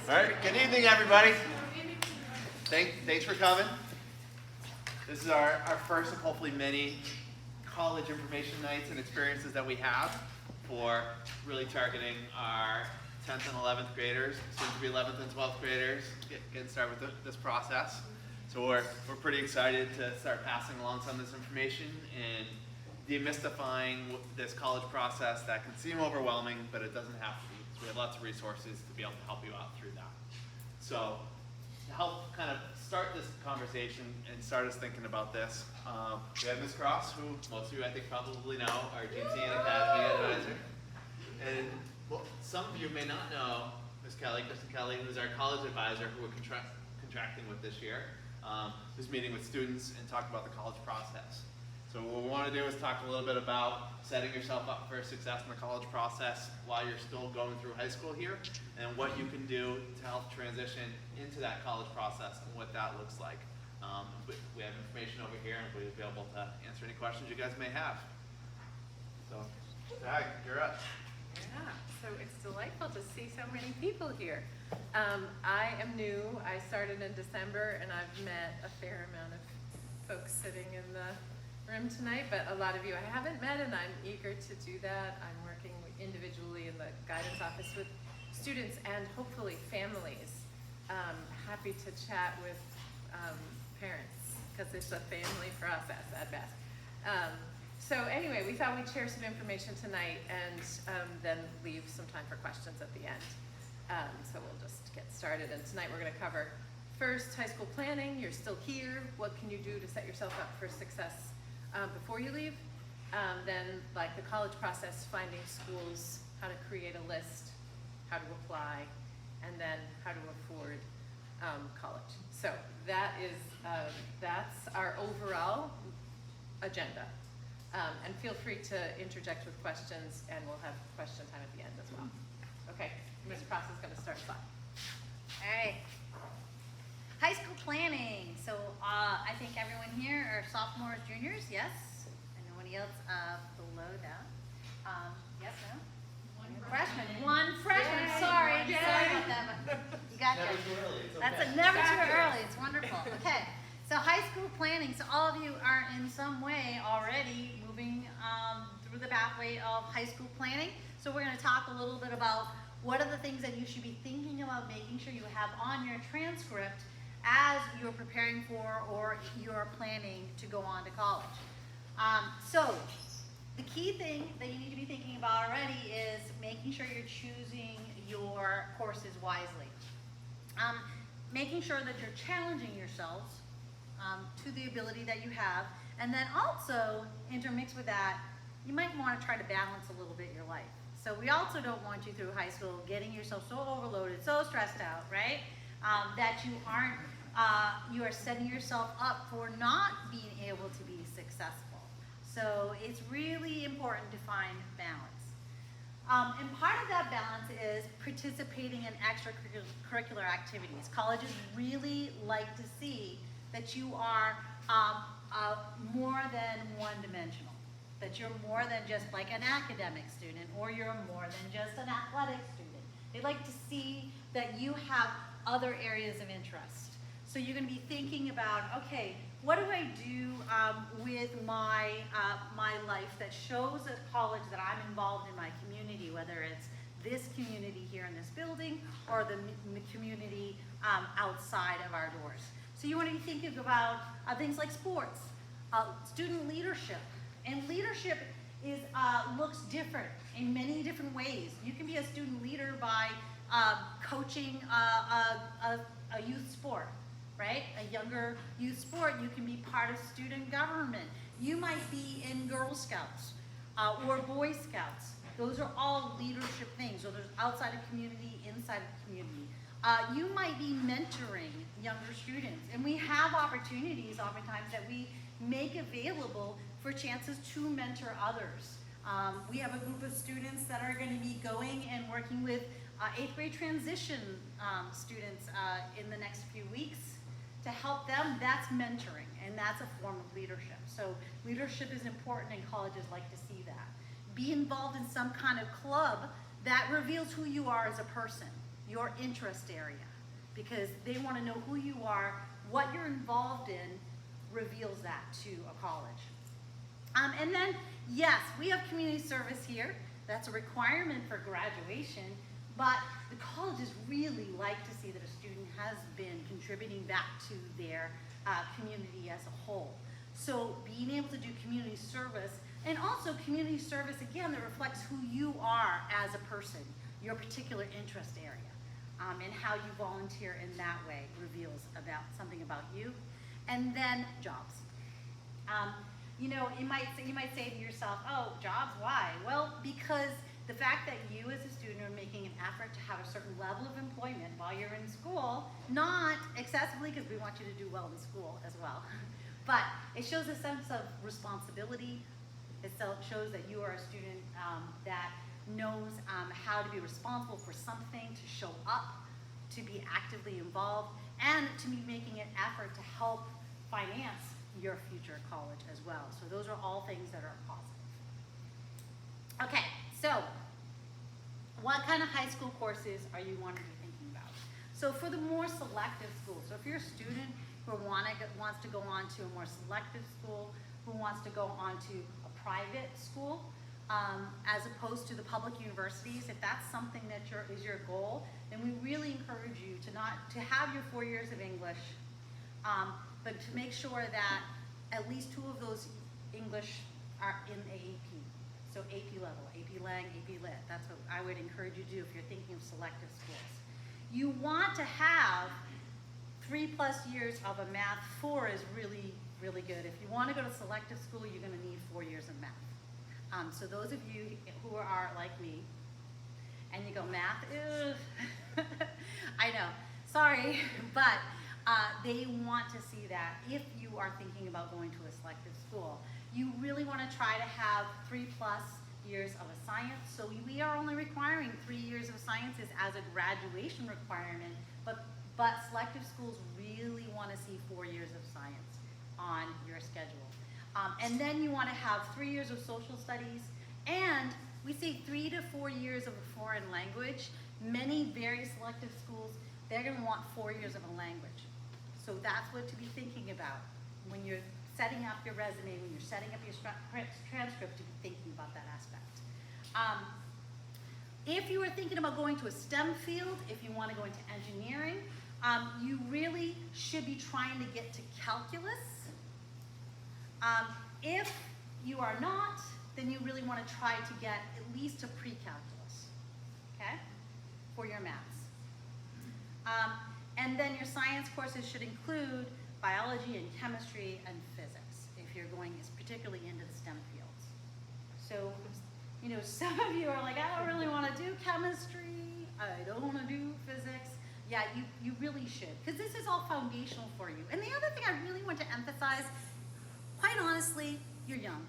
All right, good evening, everybody. Thanks for coming. This is our first of hopefully many college information nights and experiences that we have for really targeting our 10th and 11th graders, soon to be 11th and 12th graders, getting started with this process. So we're pretty excited to start passing along some of this information and demystifying this college process that can seem overwhelming, but it doesn't have to be. So we have lots of resources to be able to help you out through that. So to help kind of start this conversation and start us thinking about this, we have Ms. Cross, who most of you I think probably know, our GT and Academy advisor. And well, some of you may not know Ms. Kelly, Kristen Kelly, who's our college advisor who we're contracting with this year, who's meeting with students and talk about the college process. So what we want to do is talk a little bit about setting yourself up for success in the college process while you're still going through high school here, and what you can do to help transition into that college process and what that looks like. We have information over here, and we'll be able to answer any questions you guys may have. So, Zach, you're up. Yeah, so it's delightful to see so many people here. I am new. I started in December, and I've met a fair amount of folks sitting in the room tonight, but a lot of you I haven't met, and I'm eager to do that. I'm working individually in the guidance office with students and hopefully families. Happy to chat with parents, because it's a family process at best. So anyway, we thought we'd share some information tonight and then leave some time for questions at the end. So we'll just get started, and tonight we're going to cover first high school planning. You're still here. What can you do to set yourself up for success before you leave? Then like the college process, finding schools, how to create a list, how to apply, and then how to afford college. So that is that's our overall agenda. And feel free to interject with questions, and we'll have question time at the end as well. Okay, Ms. Cross is going to start us off. All right. High school planning. So I think everyone here are sophomores, juniors, yes? And nobody else below that? Yes, no? One freshman. One freshman. Yay. Sorry Yay. sorry about that. But you got Never that. too early. It's That's okay. never too early. It's wonderful. Okay. So high school planning. So all of you are in some way already moving through the pathway of high school planning. So we're going to talk a little bit about what are the things that you should be thinking about making sure you have on your transcript as you're preparing for or you're planning to go on to college. So the key thing that you need to be thinking about already is making sure you're choosing your courses wisely. Making sure that you're challenging yourselves to the ability that you have, and then also intermix with that, you might want to try to balance a little bit your life. So we also don't want you through high school getting yourself so overloaded, so stressed out, right? That you aren't, you are setting yourself up for not being able to be successful. So it's really important to find balance. And part of that balance is participating in extracurricular activities. Colleges really like to see that you are more than one-dimensional, that you're more than just like an academic student, or you're more than just an athletic student. They like to see that you have other areas of interest. So you're going to be thinking about, okay, what do I do with my life that shows at college that I'm involved in my community, whether it's this community here in this building or the community outside of our doors. So you want to be thinking about things like sports, student leadership. And leadership is looks different in many different ways. You can be a student leader by coaching a youth sport, right? A younger youth sport. You can be part of student government. You might be in Girl Scouts or Boy Scouts. Those are all leadership things. So there's outside of community, inside of community. You might be mentoring younger students. And we have opportunities oftentimes that we make available for chances to mentor others. We have a group of students that are going to be going and working with 8th grade transition students in the next few weeks to help them. That's mentoring, and that's a form of leadership. So leadership is important, and colleges like to see that. Be involved in some kind of club that reveals who you are as a person. your interest area, because they want to know who you are, what you're involved in reveals that to a college. And then, yes, we have community service here. That's a requirement for graduation, but the colleges really like to see that a student has been contributing back to their community as a whole. So being able to do community service, and also community service, again, that reflects who you are as a person, your particular interest area, and how you volunteer in that way reveals about something about you. And then jobs. You know, you might say to yourself, oh, jobs, why? Well, because the fact that you as a student are making an effort to have a certain level of employment while you're in school, not excessively, because we want you to do well in school as well, but it shows a sense of responsibility. It shows that you are a student that knows how to be responsible for something, to show up, to be actively involved, and to be making an effort to help finance your future college as well. So those are all things that are positive. Okay, so what kind of high school courses are you wanting to be thinking about? So for the more selective schools, so if you're a student who wants to go on to a more selective school, who wants to go on to a private school, as opposed to the public universities, if that's something that is your goal, then we really encourage you to have your 4 years of English, but to make sure that at least 2 of those English are in AP. So AP level, AP Lang, AP Lit. That's what I would encourage you to do if you're thinking of selective schools. You want to have 3+ years of a math. 4 is really, really good. If you want to go to selective school, you're going to need 4 years of math. So those of you who are like me, and you go, math, ugh. I know, sorry, but they want to see that if you are thinking about going to a selective school. You really want to try to have 3+ years of a science. So we are only requiring 3 years of sciences as a graduation requirement, but selective schools really want to see 4 years of science on your schedule. And then you want to have 3 years of social studies, and we say 3 to 4 years of a foreign language. Many very selective schools, they're going to want 4 years of a language. So that's what to be thinking about when you're setting up your resume, when you're setting up your transcript, to be thinking about that aspect. If you are thinking about going to a STEM field, if you want to go into engineering, you really should be trying to get to calculus. If you are not, then you really want to try to get at least to pre-calculus, okay, for your maths. And then your science courses should include biology and chemistry and physics, if you're going particularly into the STEM fields. So, you know, some of you are like, I don't really want to do chemistry, I don't want to do physics. Yeah, you really should, because this is all foundational for you. And the other thing I really want to emphasize, quite honestly, you're young.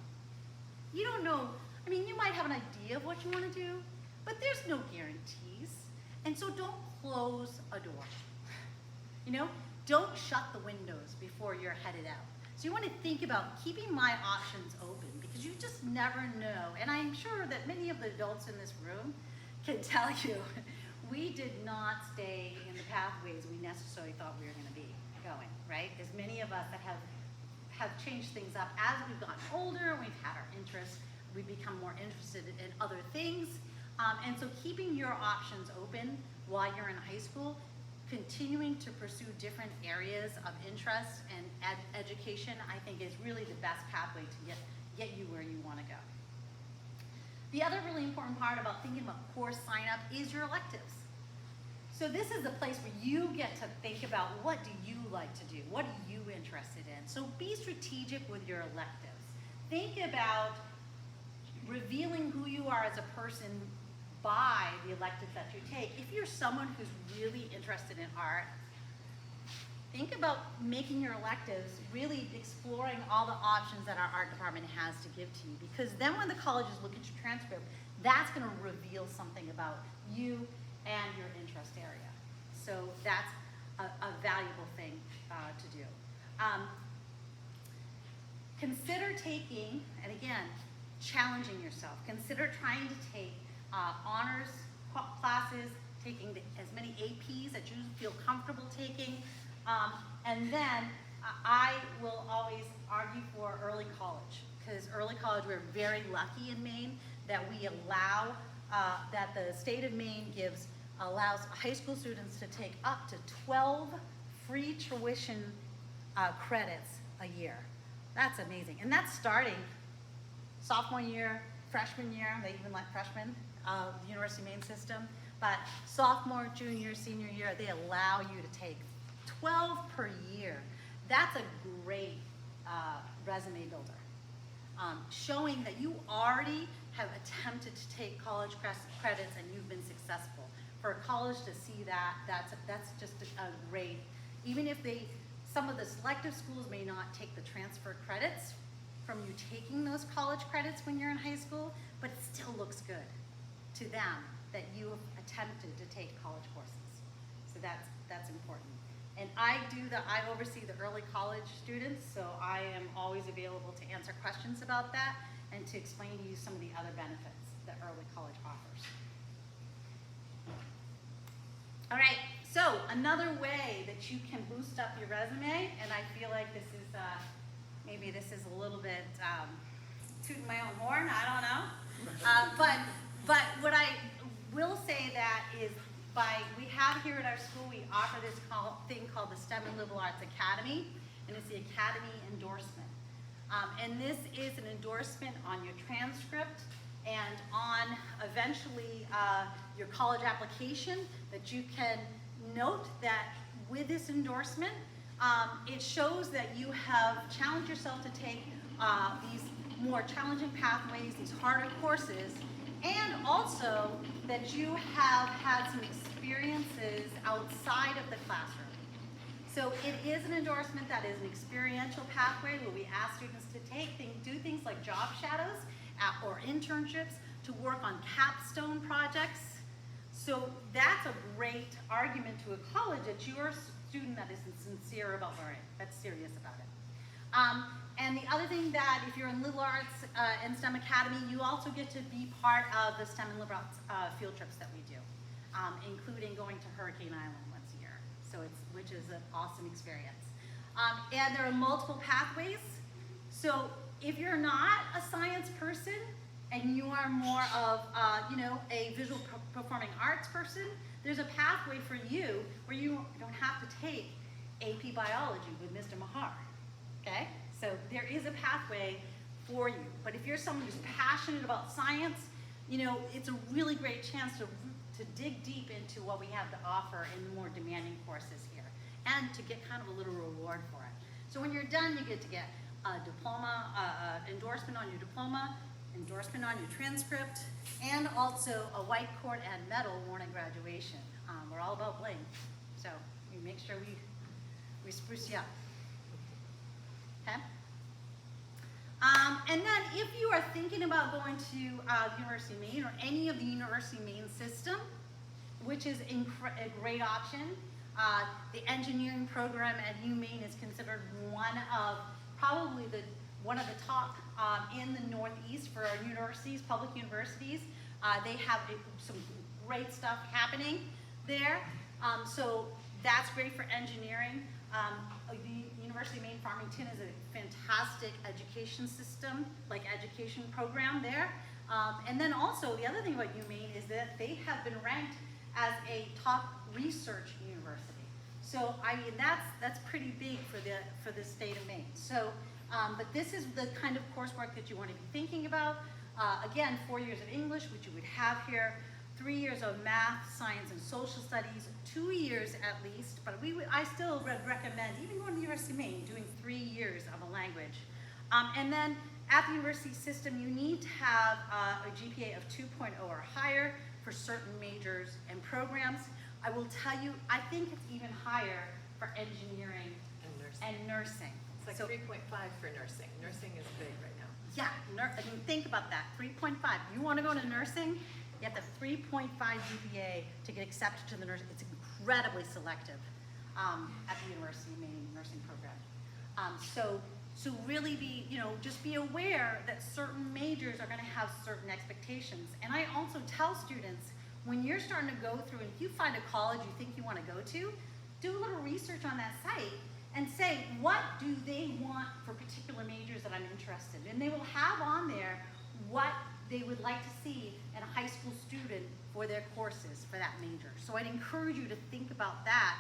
You don't know, I mean, you might have an idea of what you want to do, but there's no guarantees. And so don't close a door. You know, don't shut the windows before you're headed out. So you want to think about keeping my options open, because you just never know. And I'm sure that many of the adults in this room can tell you, we did not stay in the pathways we necessarily thought we were going to be going, right? There's many of us that have changed things up as we've gotten older, we've had our interests, we've become more interested in other things. And so keeping your options open while you're in high school, continuing to pursue different areas of interest and education, I think is really the best pathway to get you where you want to go. The other really important part about thinking about course sign up is your electives. So this is the place where you get to think about, what do you like to do? What are you interested in? So be strategic with your electives. Think about revealing who you are as a person by the electives that you take. If you're someone who's really interested in art, think about making your electives, really exploring all the options that our art department has to give to you, because then when the colleges look at your transcript, that's going to reveal something about you and your interest area. So that's a valuable thing to do. Consider taking, and again, challenging yourself. Consider trying to take honors classes, taking as many APs that you feel comfortable taking. And then I will always argue for early college, because early college, we're very lucky in Maine that we allow, that the state of Maine allows high school students to take up to 12 free tuition credits a year. That's amazing. And that's starting sophomore year, freshman year, they even let freshmen, the University of Maine system. But sophomore, junior, senior year, they allow you to take 12 per year. That's a great resume builder. Showing that you already have attempted to take college credits and you've been successful. For a college to see that, that's just a great, even if some of the selective schools may not take the transfer credits from you taking those college credits when you're in high school, but it still looks good to them that you have attempted to take college courses. So that's important. And I oversee the early college students, so I am always available to answer questions about that and to explain to you some of the other benefits that early college offers. All right, so another way that you can boost up your resume, and I feel like this is, maybe this is a little bit tooting my own horn, I don't know. But what I will say that is, we have here at our school, we offer this thing called the STEM and Liberal Arts Academy, and it's the Academy endorsement. And this is an endorsement on your transcript and on eventually your college application, that you can note that with this endorsement, it shows that you have challenged yourself to take these more challenging pathways, these harder courses, and also that you have had some experiences outside of the classroom. So it is an endorsement that is an experiential pathway where we ask students to do things like job shadows or internships, to work on capstone projects. So that's a great argument to a college that you're a student that is sincere about learning, that's serious about it. And the other thing that if you're in Liberal Arts and STEM Academy, you also get to be part of the STEM and Liberal Arts field trips that we do, including going to Hurricane Island once a year, which is an awesome experience. And there are multiple pathways. So if you're not a science person and you are more of a visual performing arts person, there's a pathway for you where you don't have to take AP Biology with Mr. Mahar, okay? So there is a pathway for you. But if you're someone who's passionate about science, it's a really great chance to dig deep into what we have to offer in the more demanding courses here, and to get kind of a little reward for it. So when you're done, you get to get a diploma, endorsement on your diploma, endorsement on your transcript, and also a white cord and medal worn at graduation. We're all about bling, so we make sure we spruce you up. Okay? And then if you are thinking about going to the University of Maine or any of the University of Maine system, which is a great option, the engineering program at UMaine is considered one of the top in the Northeast for our universities, public universities. They have some great stuff happening there. So that's great for engineering. The University of Maine Farmington is a fantastic education system, education program there. And then also, the other thing about UMaine is that they have been ranked as a top research university. So I mean, that's pretty big for the state of Maine. So, but this is the kind of coursework that you want to be thinking about. Again, 4 years of English, which you would have here, 3 years of math, science, and social studies, 2 years at least, but I still would recommend, even going to the University of Maine, doing 3 years of a language. And then at the university system, you need to have a GPA of 2.0 or higher for certain majors and programs. I will tell you, I think it's even higher for engineering and nursing. It's like 3.5 for nursing. Nursing is big right now. Yeah, I mean, think about that, 3.5. You want to go into nursing? You have to have 3.5 GPA to get accepted to the nursing. It's incredibly selective at the University of Maine nursing program. So really just be aware that certain majors are going to have certain expectations. And I also tell students, when you're starting to go through, and if you find a college you think you want to go to, do a little research on that site and say, what do they want for particular majors that I'm interested in? And they will have on there what they would like to see in a high school student for their courses for that major. So I'd encourage you to think about that.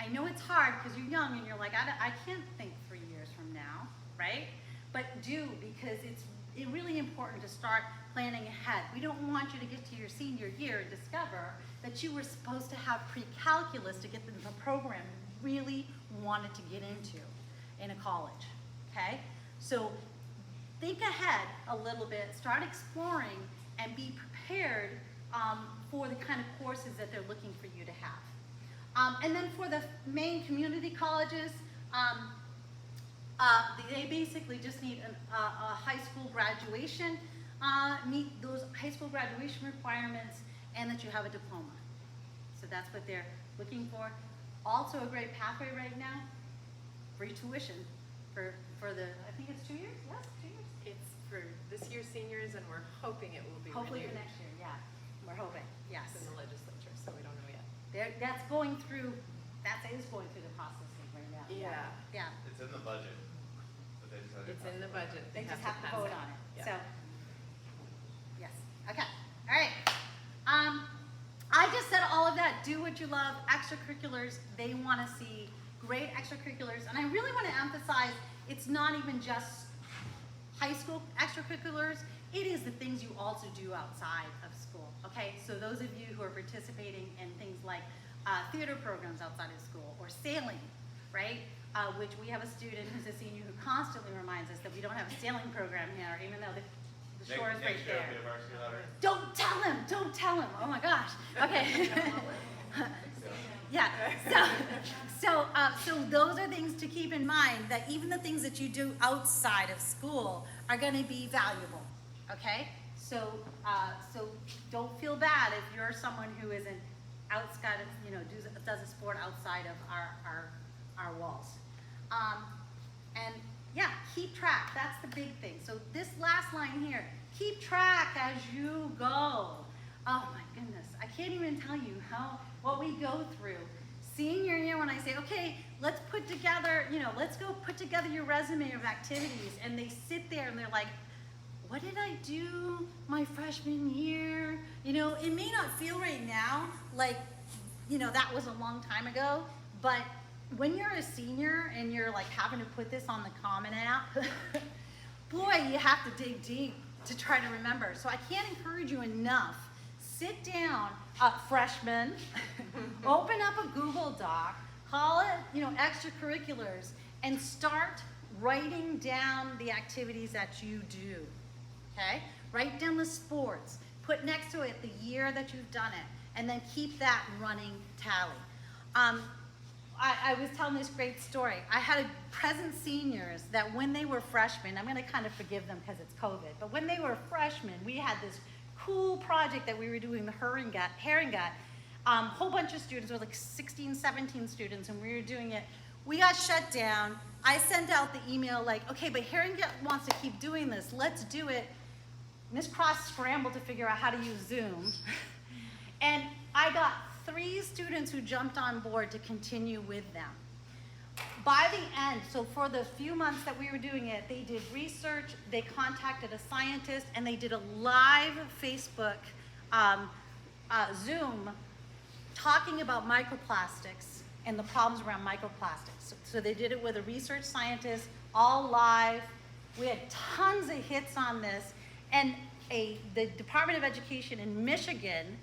I know it's hard because you're young and you're like, I can't think 3 years from now, right? But do, because it's really important to start planning ahead. We don't want you to get to your senior year and discover that you were supposed to have pre-calculus to get into the program you really wanted to get into in a college, okay? So think ahead a little bit, start exploring, and be prepared for the kind of courses that they're looking for you to have. And then for the main community colleges, they basically just need a high school graduation, meet those high school graduation requirements, and that you have a diploma. So that's what they're looking for. Also a great pathway right now, free tuition for the, I think it's 2 years, yes, 2 years? It's for this year's seniors, and we're hoping it will be Hopefully renewed. for next year, yeah, we're hoping, yes. It's in the legislature, so we don't know yet. That's going through, that is going through the processing right now. Yeah. Yeah, It's in the budget. But they decided It's not in the to. budget. they just have to pass vote on it, Yeah. so. Yes, okay, all right. I just said all of that, do what you love, extracurriculars, they wanna see great extracurriculars, and I really wanna emphasize, it's not even just high school extracurriculars, it is the things you also do outside of school, okay? So those of you who are participating in things like theater programs outside of school, or sailing, right? Which we have a student who's a senior who constantly reminds us that we don't have a sailing program here, even though the shore is right Next year there. will be a varsity lottery. Don't tell him, oh my gosh, okay. Yeah, so those are things to keep in mind, that even the things that you do outside of school are gonna be valuable, okay? So don't feel bad if you're someone who isn't outside of, does a sport outside of our walls. And yeah, keep track, that's the big thing. So this last line here, keep track as you go. Oh my goodness, I can't even tell you what we go through. Senior year, when I say, okay, let's put together, let's go put together your resume of activities, and they sit there and they're like, what did I do my freshman year? It may not feel right now like, that was a long time ago, but when you're a senior and you're like having to put this on the Common App, boy, you have to dig deep to try to remember. So I can't encourage you enough. Sit down, freshmen, open up a Google Doc, call it, extracurriculars, and start writing down the activities that you do, okay? Write down the sports, put next to it the year that you've done it, and then keep that running tally. I was telling this great story. I had present seniors that when they were freshmen, I'm gonna kind of forgive them because it's COVID, but when they were freshmen, we had this cool project that we were doing, the Herringut. Whole bunch of students, there were like 16, 17 students, and we were doing it. We got shut down. I sent out the email like, okay, but Herringut wants to keep doing this, let's do it. Miss Cross scrambled to figure out how to use Zoom. And I got 3 students who jumped on board to continue with them. By the end, so for the few months that we were doing it, they did research, they contacted a scientist, and they did a live Facebook Zoom talking about microplastics and the problems around microplastics. So they did it with a research scientist, all live. We had tons of hits on this, and the Department of Education in Michigan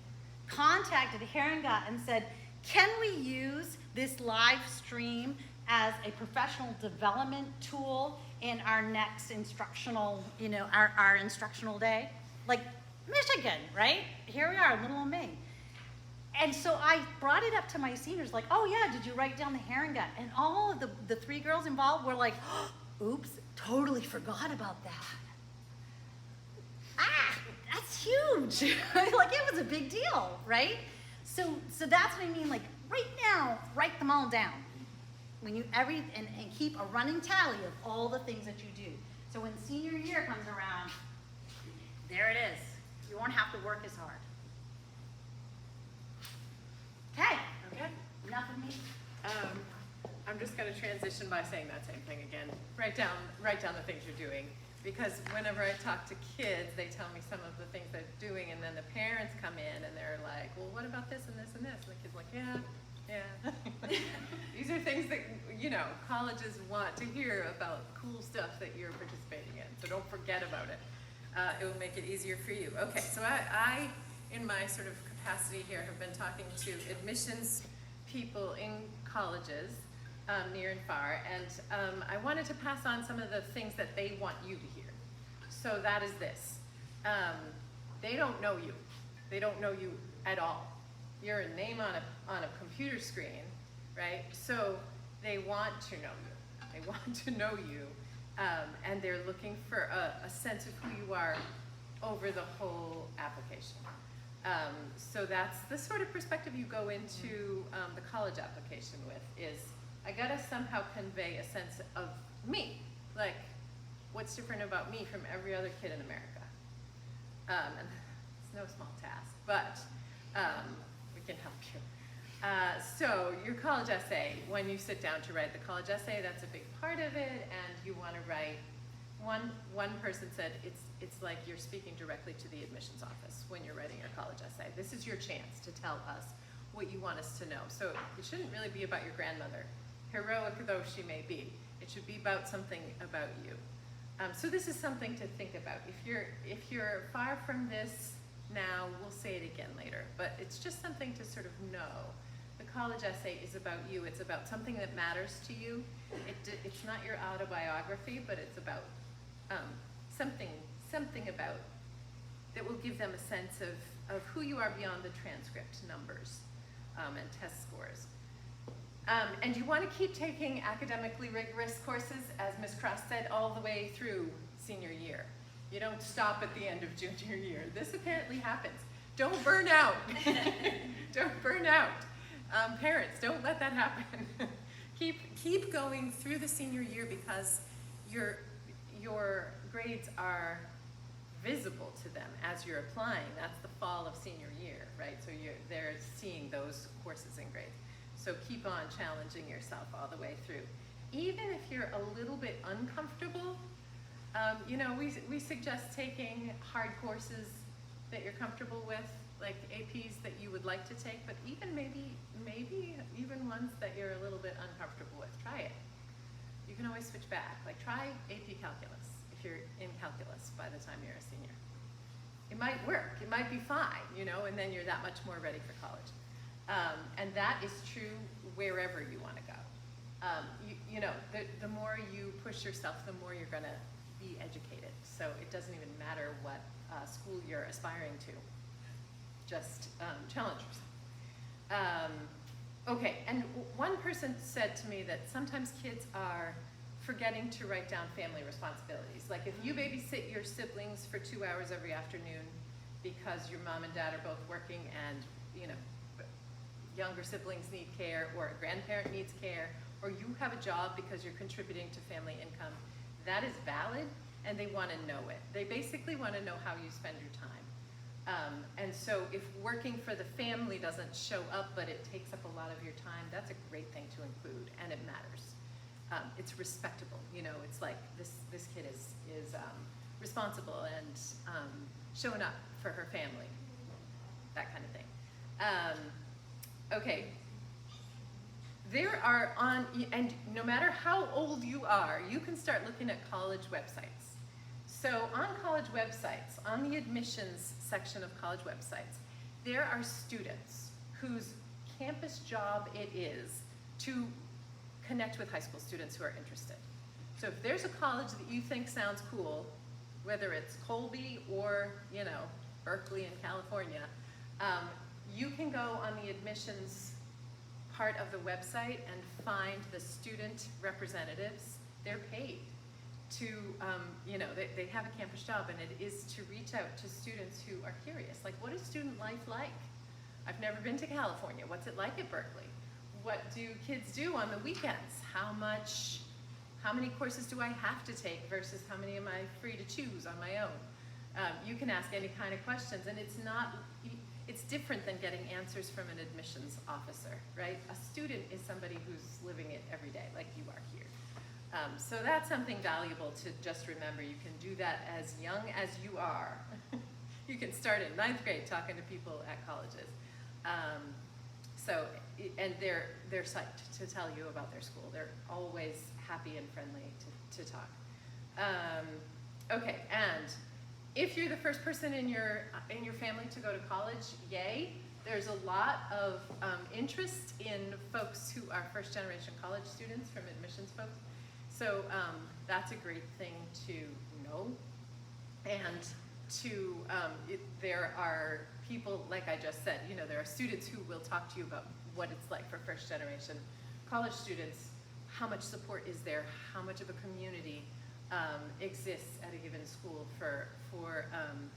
contacted Herringut and said, can we use this live stream as a professional development tool in our next instructional, our instructional day? Like, Michigan, right? Here we are, little old Maine. And so I brought it up to my seniors, like, oh yeah, did you write down the Herringut? And all of the 3 girls involved were like, oops, totally forgot about that. That's huge. Like, it was a big deal, right? So that's what I mean, like, right now, write them all down. When you and keep a running tally of all the things that you do. So when senior year comes around, there it is. You won't have to work as hard. I'm just gonna transition by saying that same thing again. Write down the things you're doing. Because whenever I talk to kids, they tell me some of the things they're doing, and then the parents come in and they're like, well, what about this and this and this? And the kid's like, yeah. These are things that, you know, colleges want to hear about cool stuff that you're participating in. So don't forget about it. It will make it easier for you. Okay, so I, in my sort of capacity here, have been talking to admissions people in colleges, near and far, and I wanted to pass on some of the things that they want you to hear. So that is this. They don't know you. They don't know you at all. You're a name on a computer screen, right? So they want to know you. They want to know you, and they're looking for a sense of who you are over the whole application. So that's the sort of perspective you go into the college application with, is I gotta somehow convey a sense of me, like what's different about me from every other kid in America. And it's no small task, but we can help you. So your college essay, when you sit down to write the college essay, that's a big part of it, and you wanna write, one person said it's like you're speaking directly to the admissions office when you're writing your college essay. This is your chance to tell us what you want us to know. So it shouldn't really be about your grandmother, heroic though she may be. It should be about something about you. So this is something to think about. If you're far from this now, we'll say it again later, but it's just something to sort of know. The college essay is about you. It's about something that matters to you. It's not your autobiography, but it's about something about that will give them a sense of who you are beyond the transcript numbers and test scores. And you want to keep taking academically rigorous courses, as Ms. Cross said, all the way through senior year. You don't stop at the end of junior year. This apparently happens. Don't burn out. Don't burn out. Parents, don't let that happen. Keep going through the senior year, because your grades are visible to them as you're applying. That's the fall of senior year, right? So they're seeing those courses and grades. So keep on challenging yourself all the way through. Even if you're a little bit uncomfortable, you know, we suggest taking hard courses that you're comfortable with, like APs that you would like to take, but even maybe even ones that you're a little bit uncomfortable with. Try it. You can always switch back. Like try AP Calculus if you're in calculus by the time you're a senior. It might work. It might be fine, you know, and then you're that much more ready for college. And that is true wherever you want to go. You know, the more you push yourself, the more you're going to be educated. So it doesn't even matter what school you're aspiring to. Just challenge yourself. Okay, and one person said to me that sometimes kids are forgetting to write down family responsibilities. Like if you babysit your siblings for 2 hours every afternoon because your mom and dad are both working and, you know, younger siblings need care, or a grandparent needs care, or you have a job because you're contributing to family income, that is valid, and they want to know it. They basically want to know how you spend your time. And so if working for the family doesn't show up, but it takes up a lot of your time, that's a great thing to include, and it matters. It's respectable, you know, it's like this kid is responsible and showing up for her family, that kind of thing. Okay, there are and no matter how old you are, you can start looking at college websites. So on college websites, on the admissions section of college websites, there are students whose campus job it is to connect with high school students who are interested. So if there's a college that you think sounds cool, whether it's Colby or, you know, Berkeley in California, you can go on the admissions part of the website and find the student representatives. They're paid to, you know, they have a campus job, and it is to reach out to students who are curious. Like, what is student life like? I've never been to California. What's it like at Berkeley? What do kids do on the weekends? How many courses do I have to take versus how many am I free to choose on my own? You can ask any kind of questions, and it's not, it's different than getting answers from an admissions officer, right? A student is somebody who's living it every day, like you are here. So that's something valuable to just remember. You can do that as young as you are. You can start in 9th grade talking to people at colleges. And they're psyched to tell you about their school. They're always happy and friendly to talk. Okay, and if you're the first person in your family to go to college, yay. There's a lot of interest in folks who are first generation college students from admissions folks. So that's a great thing to know. And there are people, like I just said, there are students who will talk to you about what it's like for first generation college students, how much support is there, how much of a community exists at a given school for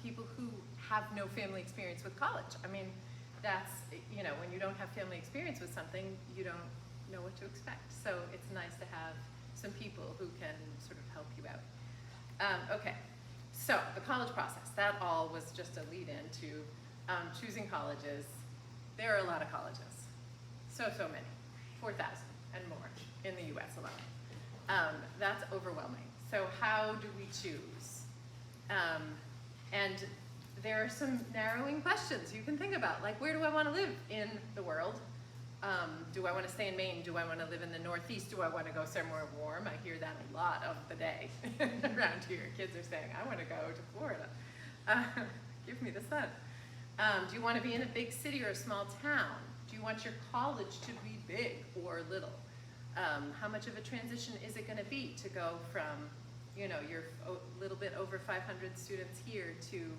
people who have no family experience with college. I mean, that's, when you don't have family experience with something, you don't know what to expect. So it's nice to have some people who can sort of help you out. Okay, so the college process, that all was just a lead in to choosing colleges. There are a lot of colleges, so many, 4,000 and more in the US alone. That's overwhelming. So how do we choose? And there are some narrowing questions you can think about, like where do I want to live in the world? Do I want to stay in Maine? Do I want to live in the Northeast? Do I want to go somewhere warm? I hear that a lot of the day around here. Kids are saying, I want to go to Florida. Give me the sun. Do you want to be in a big city or a small town? Do you want your college to be big or little? How much of a transition is it going to be to go from, you're a little bit over 500 students here to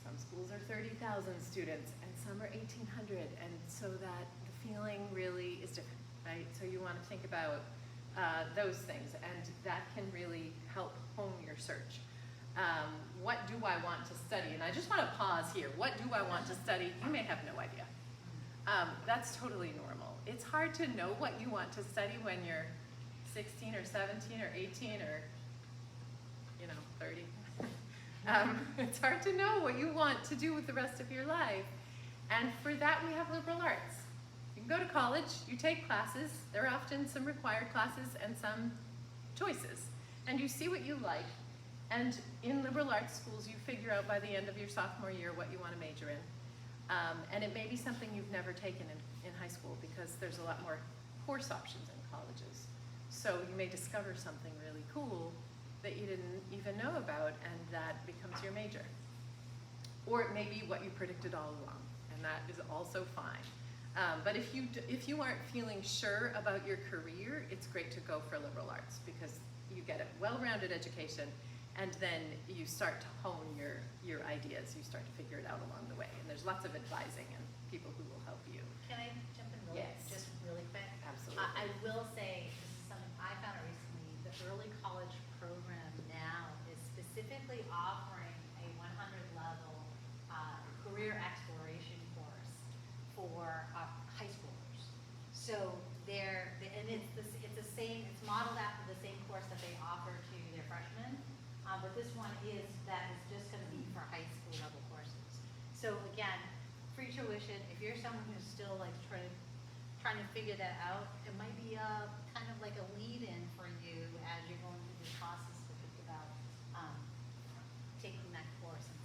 some schools are 30,000 students and some are 1,800, and so that the feeling really is different, right? So you want to think about those things, and that can really help hone your search. What do I want to study? And I just want to pause here. What do I want to study? You may have no idea. That's totally normal. It's hard to know what you want to study when you're 16 or 17 or 18 or 30. It's hard to know what you want to do with the rest of your life. And for that, we have liberal arts. You can go to college, you take classes. There are often some required classes and some choices. And you see what you like. And in liberal arts schools, you figure out by the end of your sophomore year what you want to major in. And it may be something you've never taken in high school because there's a lot more course options in colleges. So you may discover something really cool that you didn't even know about, and that becomes your major. Or it may be what you predicted all along, and that is also fine. But if you aren't feeling sure about your career, it's great to go for liberal arts because you get a well-rounded education, and then you start to hone your ideas. You start to figure it out along the way, and there's lots of advising and people who will help you. Can I jump in just really quick? Absolutely. I will say, this is something I found out recently, the early college program now is specifically offering a 100 level career exploration course for high schoolers. So it's modeled after the same course that they offer to their freshmen, but this one is just going to be for high school level courses. So again, free tuition. If you're someone who's still like trying to figure that out, it might be kind of like a lead-in for you as you're going through this process to think about taking that course and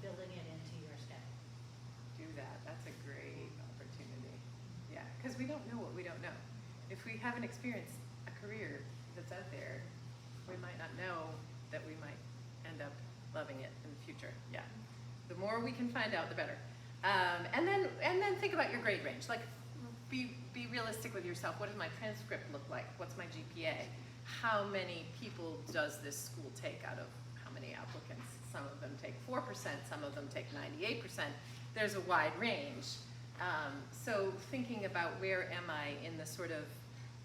building it into your schedule. Do that. That's a great opportunity. Yeah, because we don't know what we don't know. If we haven't experienced a career that's out there, we might not know that we might end up loving it in the future. Yeah, the more we can find out, the better. And then think about your grade range. Like, be realistic with yourself. What does my transcript look like? What's my GPA? How many people does this school take out of how many applicants? Some of them take 4%, some of them take 98%. There's a wide range. So thinking about where am I in the sort of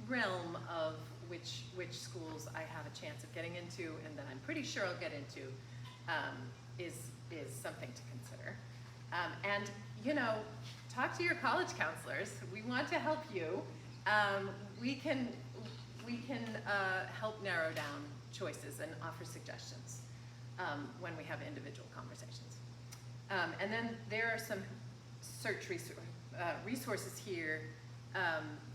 realm of which schools I have a chance of getting into and that I'm pretty sure I'll get into is something to consider. And talk to your college counselors. We want to help you. We can help narrow down choices and offer suggestions when we have individual conversations. And then there are some search resources here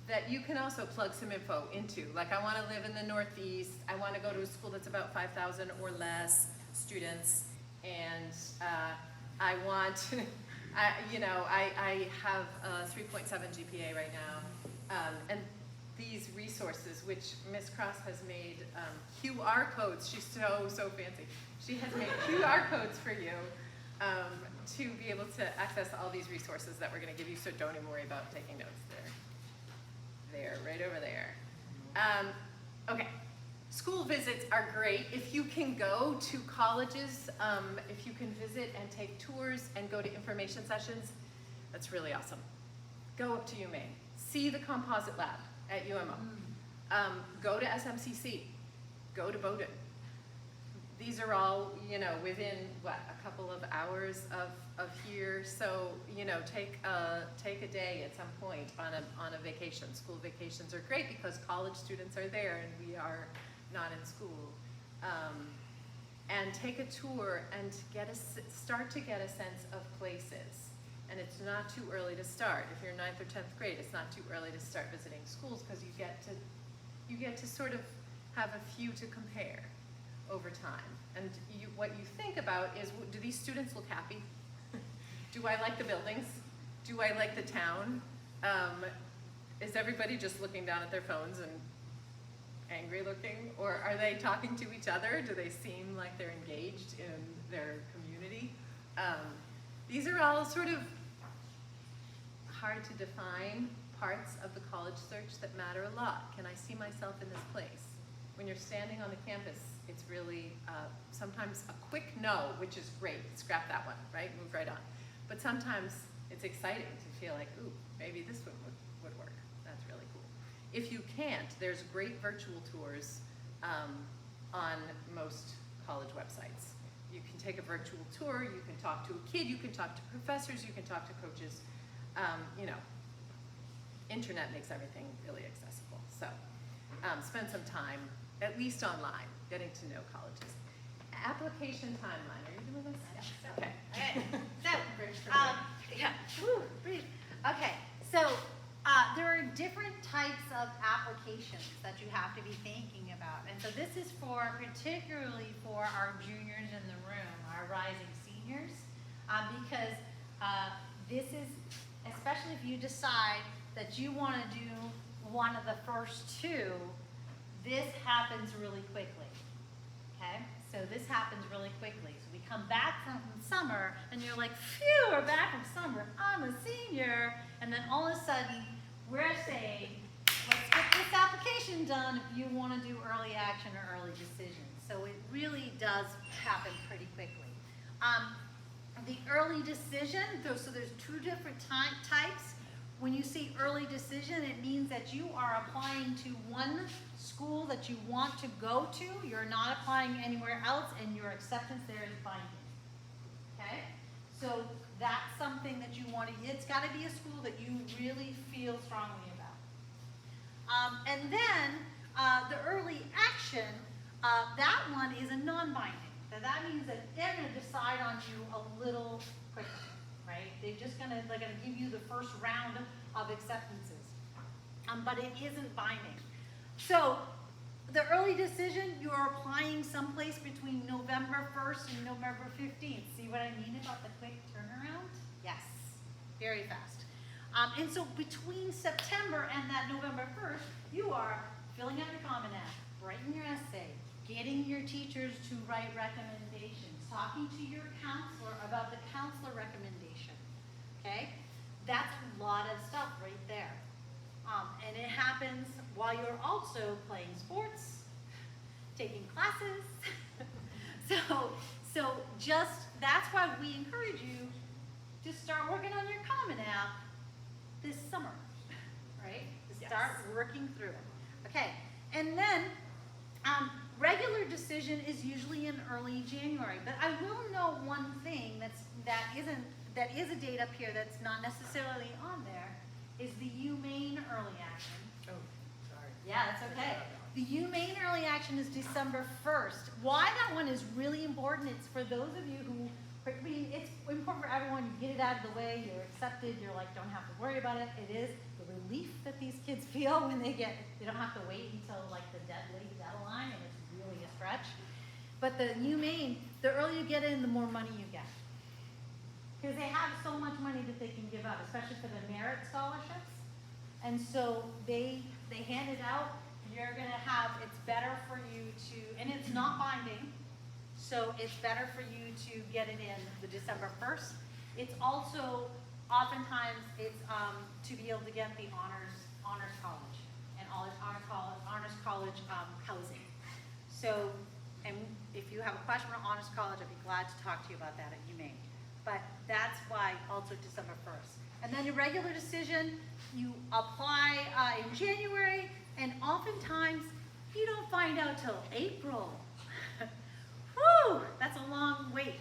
that you can also plug some info into. Like, I want to live in the Northeast. I want to go to a school that's about 5,000 or less students, and I want, I have a 3.7 GPA right now, and these resources, which Ms. Cross has made QR codes. She's so fancy. She has made QR codes for you to be able to access all these resources that we're going to give you, so don't even worry about taking notes there, right over there. Okay, school visits are great. If you can go to colleges, if you can visit and take tours and go to information sessions, that's really awesome. Go up to UMaine, see the composite lab at UMO, go to SMCC, go to Bowdoin. These are all, within, a couple of hours of here. So, take a day at some point on a vacation. School vacations are great because college students are there and we are not in school. And take a tour and start to get a sense of places. And it's not too early to start. If you're 9th or 10th grade, it's not too early to start visiting schools because you get to sort of have a few to compare over time. And what you think about is, do these students look happy? Do I like the buildings? Do I like the town? Is everybody just looking down at their phones and angry looking? Or are they talking to each other? Do they seem like they're engaged in their community? These are all sort of hard to define parts of the college search that matter a lot. Can I see myself in this place? When you're standing on the campus, it's really sometimes a quick no, which is great. Scrap that one, right? Move right on. But sometimes it's exciting to feel like, ooh, maybe this one would work. That's really cool. If you can't, there's great virtual tours on most college websites. You can take a virtual tour, you can talk to a kid, you can talk to professors, you can talk to coaches. Internet makes everything really accessible. So spend some time, at least online, getting to know colleges. Application timeline, are you doing this? Yes. Okay. Okay. So, Bridge for me. yeah. Woo, breathe. Okay. So there are different types of applications that you have to be thinking about, and so this is particularly for our juniors in the room, our rising seniors, because this is, especially if you decide that you want to do one of the first two, this happens really quickly. Okay, so this happens really quickly. So we come back from summer, and you're like, phew, we're back from summer. I'm a senior, and then all of a sudden, we're saying, let's get this application done if you want to do early action or early decision. So it really does happen pretty quickly. The early decision, so there's two different types. When you see early decision, it means that you are applying to one school that you want to go to. You're not applying anywhere else, and your acceptance there is binding. Okay? So that's something that you want to, it's got to be a school that you really feel strongly about. And then the early action, that one is a non-binding. So that means that they're going to decide on you a little quicker, right? They're going to give you the first round of acceptances. But it isn't binding. So the early decision, you're applying someplace between November 1st and November 15th. See what I mean about the quick turnaround? Yes, very fast. And so between September and that November 1st, you are filling out your Common App, writing your essay, getting your teachers to write recommendations, talking to your counselor about the counselor recommendation, okay? That's a lot of stuff right there. And it happens while you're also playing sports, taking classes. So just, that's why we encourage you to start working on your Common App this summer, right? To start working through it. Okay, and then regular decision is usually in early January, but I will note one thing that is a date up here that's not necessarily on there, is the UMaine early action. Oh, sorry. Yeah, that's okay. The UMaine early action is December 1st. Why that one is really important, it's for those of you who I mean, it's important for everyone, you get it out of the way, you're accepted, you're like, don't have to worry about it. It is the relief that these kids feel when they don't have to wait until like the late deadline, and it's really a stretch. But the UMaine, the earlier you get in, the more money you get. Because they have so much money that they can give out, especially for the merit scholarships. And so they hand it out, you're gonna have, it's better for you to, and it's not binding, so it's better for you to get it in the December 1st. It's also, oftentimes, it's to be able to get the honors college and honors college housing. So, and if you have a question about honors college, I'd be glad to talk to you about that at UMaine. But that's why also December 1st. And then your regular decision, you apply in January, and oftentimes you don't find out till April. Whew, that's a long wait,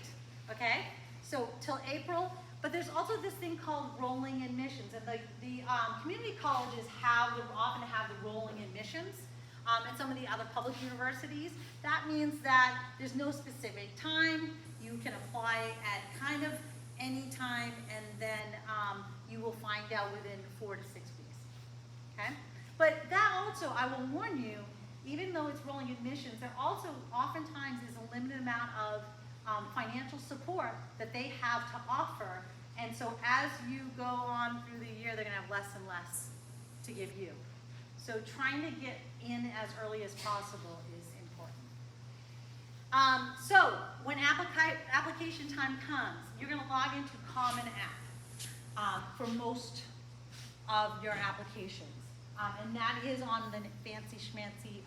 okay? So till April, but there's also this thing called rolling admissions, and the community colleges often have the rolling admissions, and some of the other public universities. That means that there's no specific time. You can apply at kind of any time, and then you will find out within 4 to 6 weeks, okay? But that also, I will warn you, even though it's rolling admissions, there also oftentimes is a limited amount of financial support that they have to offer. And so as you go on through the year, they're gonna have less and less to give you. So trying to get in as early as possible is important. So when application time comes, you're gonna log into Common App for most of your applications. And that is on the fancy schmancy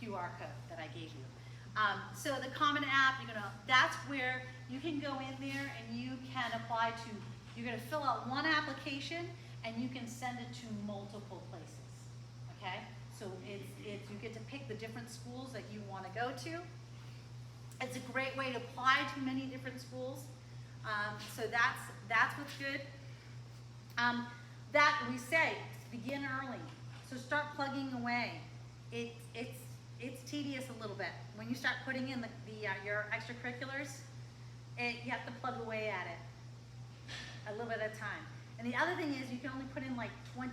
QR code that I gave you. So the Common App, that's where you can go in there and you can apply to, you're gonna fill out one application and you can send it to multiple places, okay? So you get to pick the different schools that you wanna go to. It's a great way to apply to many different schools. So that's what's good. That we say, begin early. So start plugging away. It's tedious a little bit. When you start putting in your extracurriculars, you have to plug away at it a little bit at a time. And the other thing is you can only put in like 20.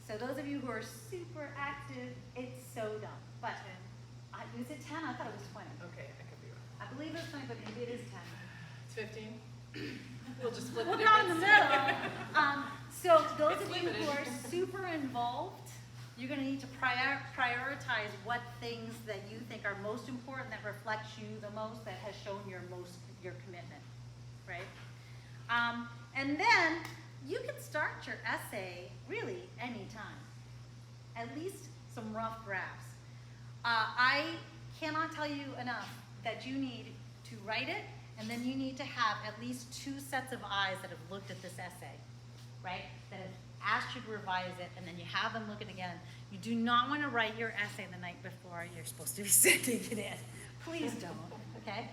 So those of you who are super active, it's so dumb. But is it 10? I thought it was 20. Okay, I could be wrong. I believe it's 20, but maybe it is 10. It's 15. We'll just split We'll the go in the difference. middle. So those It's of you who limited. are super involved, you're gonna need to prioritize what things that you think are most important, that reflects you the most, that has shown your commitment, right? And then you can start your essay really anytime. At least some rough drafts. I cannot tell you enough that you need to write it, and then you need to have at least 2 sets of eyes that have looked at this essay, right? That have asked you to revise it, and then you have them look at it again. You do not want to write your essay the night before you're supposed to be sending it in. Please don't, okay?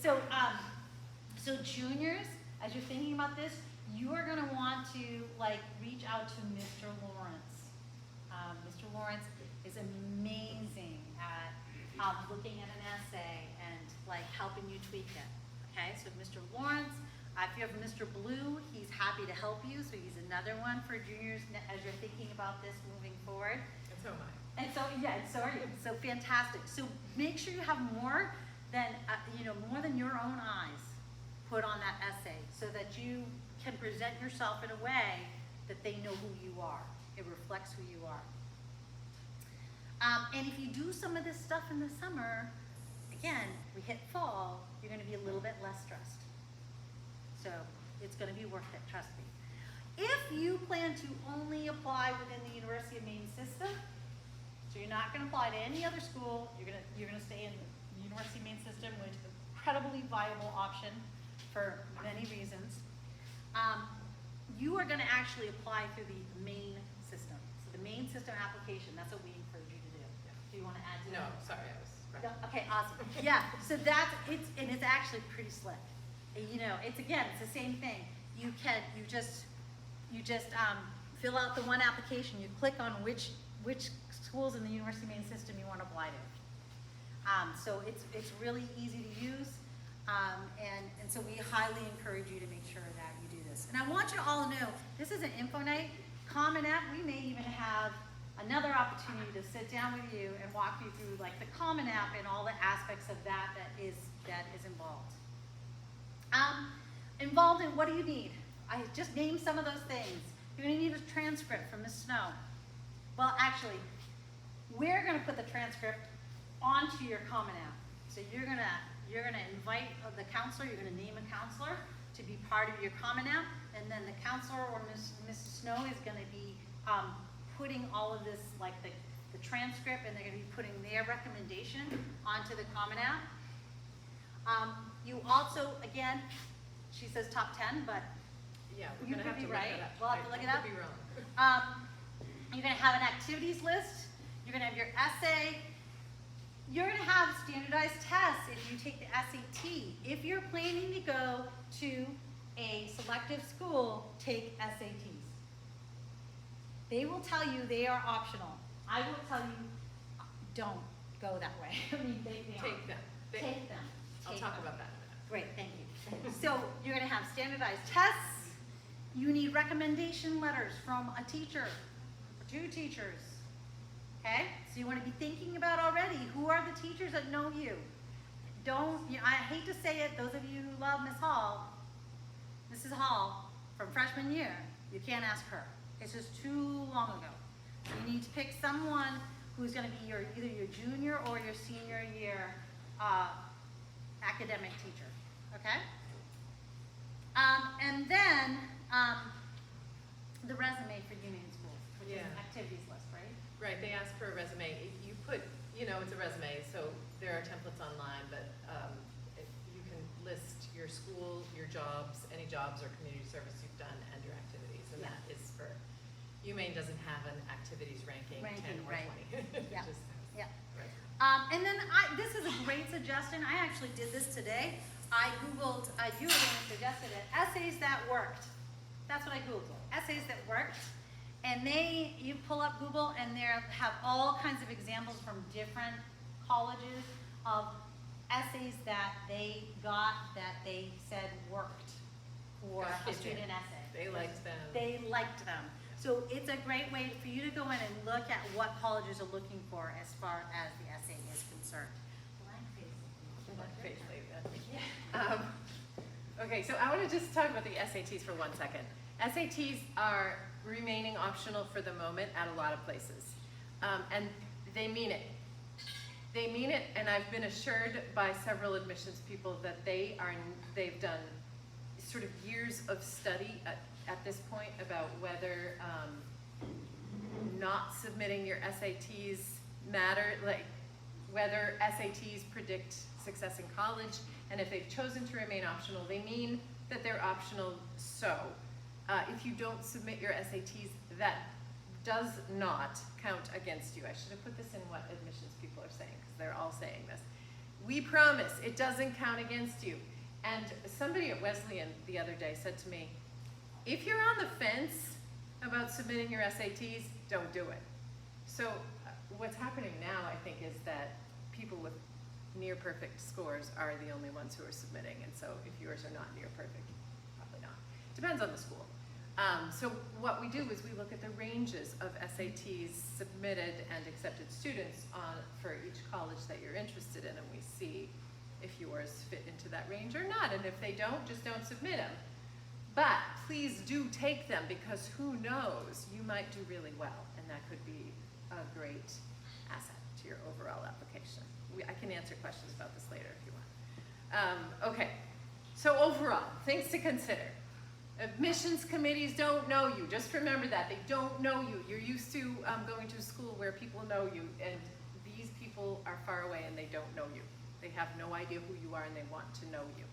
So juniors, as you're thinking about this, you are going to want to reach out to Mr. Lawrence. Mr. Lawrence is amazing at looking at an essay and helping you tweak it. Okay, so Mr. Lawrence, if you have Mr. Blue, he's happy to help you. So he's another one for juniors as you're thinking about this moving forward. And so am I. And so, yeah, and so are you. So fantastic. So make sure you have more than your own eyes put on that essay, so that you can present yourself in a way that they know who you are. It reflects who you are. And if you do some of this stuff in the summer, again, we hit fall, you're going to be a little bit less stressed. So it's going to be worth it, trust me. If you plan to only apply within the University of Maine system, so you're not going to apply to any other school, you're going to stay in the University of Maine system, which is an incredibly viable option for many reasons. You are going to actually apply through the Maine system. So the Maine system application, that's what we encourage you to do. Do you want to add to No, that? sorry, I was. No, okay, awesome. Yeah, so it's actually pretty slick. It's the same thing. You just fill out the one application. You click on which schools in the University of Maine system you want to apply to. So it's really easy to use. And so we highly encourage you to make sure that you do this. And I want you to all know, this is an info night. Common App, we may even have another opportunity to sit down with you and walk you through like the Common App and all the aspects of that is involved. Involved in what do you need? I just named some of those things. You're gonna need a transcript from Ms. Snow. Well, actually, we're gonna put the transcript onto your Common App. So you're gonna invite the counselor, you're gonna name a counselor to be part of your Common App, and then the counselor or Mrs. Snow is gonna be putting all of this, like the transcript, and they're gonna be putting their recommendation onto the Common App. You also, again, she says top 10, but Yeah, we're you gonna could have be to look right. that up. We'll have to look it up. I could be wrong. You're gonna have an activities list. You're gonna have your essay. You're gonna have standardized tests if you take the SAT. If you're planning to go to a selective school, take SATs. They will tell you they are optional. I will tell you, don't go that way. I mean, they Take them. Take them. I'll Take talk them. about that in a minute. Great, thank you. So you're gonna have standardized tests. You need recommendation letters from a teacher, or 2 teachers. Okay? So you wanna be thinking about already, who are the teachers that know you? I hate to say it, those of you who love Mrs. Hall, from freshman year, you can't ask her. It's just too long ago. So you need to pick someone who's gonna be either your junior or your senior year academic teacher, okay? And then the resume for Union School, which is an Yeah. activities list, right? Right, they ask for a resume. You put, it's a resume, so there are templates online, but you can list your school, your jobs, any jobs or community service you've done, and your activities. And Yeah. that is for, UMaine doesn't have an activities ranking 10 or Right. 20. It Yeah. just Yeah. has- And then this is a great suggestion. I actually did this today. I Googled, you were the one who suggested it, essays that worked. That's what I Googled, essays that worked. And you pull up Google and they have all kinds of examples from different colleges of essays that they got that they said worked for a Gotcha. student essay. They liked them. They liked them. So it's a great way for you to go in and look at what colleges are looking for as far as the essay is concerned. Blank faces. Okay, so I want to just talk about the SATs for 1 second. SATs are remaining optional for the moment at a lot of places. And they mean it. They mean it, and I've been assured by several admissions people that they've done sort of years of study at this point about whether not submitting your SATs matter, like whether SATs predict success in college, and if they've chosen to remain optional, they mean that they're optional. So if you don't submit your SATs, that does not count against you. I should have put this in what admissions people are saying, because they're all saying this. We promise it doesn't count against you. And somebody at Wesleyan the other day said to me, if you're on the fence about submitting your SATs, don't do it. So what's happening now, I think, is that people with near perfect scores are the only ones who are submitting. And so if yours are not near perfect, probably not. Depends on the school. So what we do is we look at the ranges of SATs submitted and accepted students for each college that you're interested in, and we see if yours fit into that range or not. And if they don't, just don't submit them. But please do take them, because who knows, you might do really well, and that could be a great asset to your overall application. I can answer questions about this later if you want. Okay, so overall, things to consider. Admissions committees don't know you. Just remember that. They don't know you. You're used to going to a school where people know you, and these people are far away and they don't know you. They have no idea who you are and they want to know you.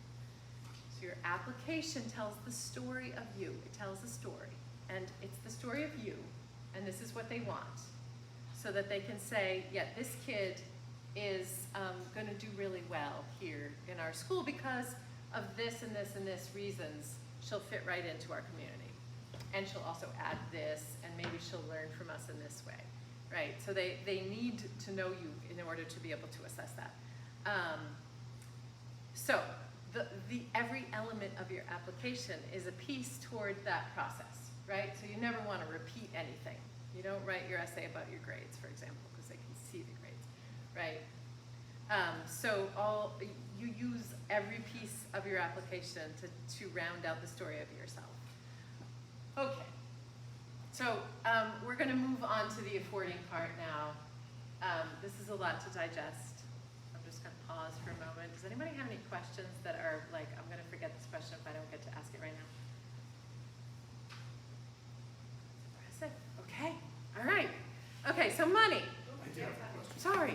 So your application tells the story of you. It tells a story, and it's the story of you, and this is what they want, so that they can say, yeah, this kid is going to do really well here in our school because of this and this and this reasons. She'll fit right into our community, and she'll also add this, and maybe she'll learn from us in this way, right? So they need to know you in order to be able to assess that. So every element of your application is a piece toward that process, right? So you never want to repeat anything. You don't write your essay about your grades, for example, because they can see the grades, right? So you use every piece of your application to round out the story of yourself. Okay, so we're going to move on to the affording part now. This is a lot to digest. I'm just going to pause for a moment. Does anybody have any questions that are like, I'm going to forget this question if I don't get to ask it right now? Impressive. Okay, all right. Okay, so money. I do have a question. Sorry.